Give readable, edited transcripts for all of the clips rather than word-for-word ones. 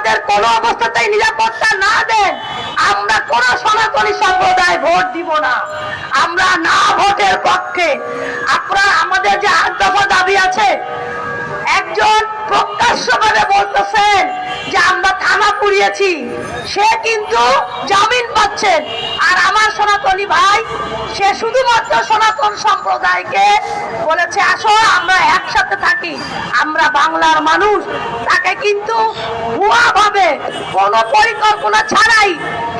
আমাদের কোন অবস্থাতেই নিরাপত্তা না দেন, আমরা কোন সনাতনী সম্প্রদায় ভোট দিব না। আমরা না ভোটের পক্ষে। আপনারা আমাদের যে 8 দফা দাবি আছে, একজন প্রকাশ্যভাবে বলতেছেন যে আমরা থানা পুড়িয়েছি, সে কিন্তু জামিন পাচ্ছেন। আর আমার সনাতনী ভাই, সে শুধুমাত্র সনাতন সম্প্রদায়কে বলেছে আসো আমরা একসাথে থাকি, আমরা বাংলার মানুষ। তাকে কিন্তু ভুয়া ভাবে কোনো পরিকল্পনা ছাড়াই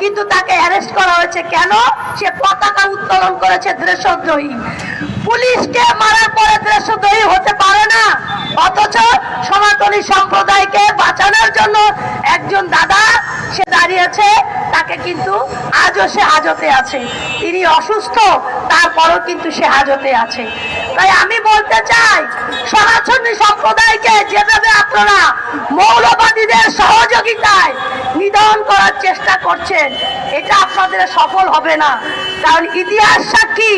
কিন্তু তাকে অ্যারেস্ট করা হয়েছে। কেন? সে পতাকা উত্তোলন করেছে দেশদ্রোহী। পুলিশকে মারার পরে দেশদ্রোহী হতে পারে না, অথচ সনাতনী সম্প্রদায়কে বাঁচানোর জন্য একজন দাদা সে দাঁড়িয়েছে, তাকে কিন্তু আজও সে হাজতে আছে। তিনি অসুস্থ, তারপরও কিন্তু সে হাজতে আছে। তাই আমি বলতে চাই, সনাতনী সম্প্রদায়কে যেভাবে আপনারা মৌলবাদীদের সহযোগিতায় নিধন করার চেষ্টা করছেন, এটা আপনাদের সফল হবে না। কারণ ইতিহাস সাক্ষী,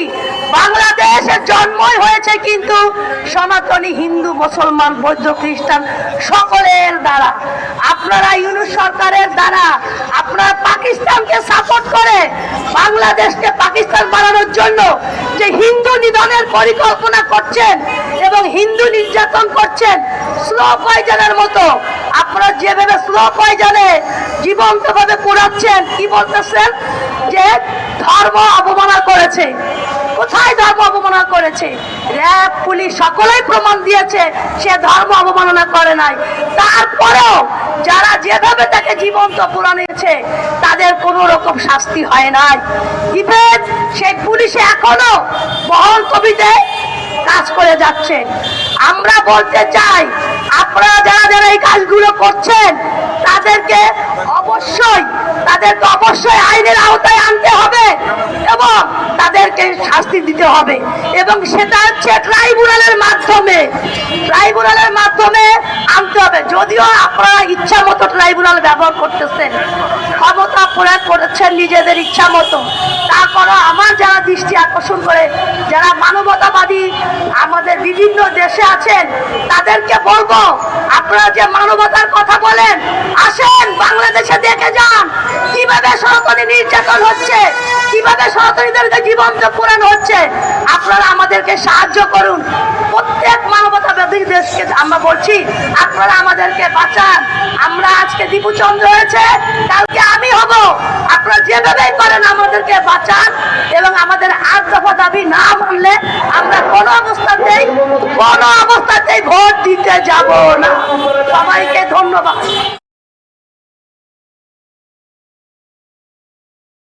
বাংলাদেশের জন্মই হয়েছে কিন্তু সনাতনী হিন্দু, মুসলমান, বৌদ্ধ, খ্রিস্টান সকলের দ্বারা। আপনারা ইউনূস সরকারের দ্বারা আপনারা পাকিস্তানকে সাপোর্ট করে বাংলাদেশকে পাকিস্তান বানানোর জন্য যে হিন্দু নিধনের পরিকল্পনা করছেন এবং হিন্দু নির্যাতন করছেন স্লো পয়জনের মতো, আপনারা যেভাবে স্লো পয়জনে জীবন্ত ভাবে পোড়াচ্ছেন, কি বলতেছেন যে ধর্ম অবমাননা করেছে। কোথায় ধর্ম অবমাননা করেছে? র্যাব, পুলিশ সকলেই প্রমাণ দিয়েছে সে ধর্ম অবমাননা করে নাই। তারপরেও যারা যেভাবে তাকে জীবন্ত পোড়ানিয়েছে তাদের কোনো রকম শাস্তি হয় নাই। ইভেন সেই পুলিশে এখনো বহল কবিতে কাজ করে যাচ্ছে। আমরা বলতে চাই, আপনারা যারা যারা এই কাজগুলো করছেন তাদেরকে অবশ্যই আইনের আওতায় আনতে হবে এবং তাদেরকে শাস্তি দিতে হবে। এবং সেটা হচ্ছে ট্রাইব্যুনালের মাধ্যমে আনতে হবে। যদিও আপনারা ইচ্ছা মতো ট্রাইব্যুনাল ব্যবহার করতেছেন, ক্ষমতা প্রয়োগ করেছেন নিজেদের ইচ্ছা মতো, তারপরও আমার যারা দৃষ্টি আকর্ষণ করে, যারা মানবতাবাদী আমাদের বিভিন্ন দেশে আছেন, তাদেরকে বলবো আপনারা যে মানবতার কথা বলেন, আসেন বাংলাদেশে দেখে যান কিভাবে সনাতনী নির্যাতন হচ্ছে, কিভাবে সনাতনীদেরকে জীবন্ত পোড়ানো হচ্ছে। আপনারা আমাদেরকে সাহায্য করুন। প্রত্যেক মানবতাবাদী দেশকে আমরা বলছি আপনারা আমাদেরকে বাঁচান। আমরা আজকে দীপুচন্দ্র হয়েছে, কালকে আমি হব। আপনারা যেভাবেই করেন আমাদেরকে বাঁচান এবং আমাদের 8 দফা দাবি না মানলে আমরা কোনো অবস্থাতেই ভোট দিতে যাব না। সবাইকে ধন্যবাদ।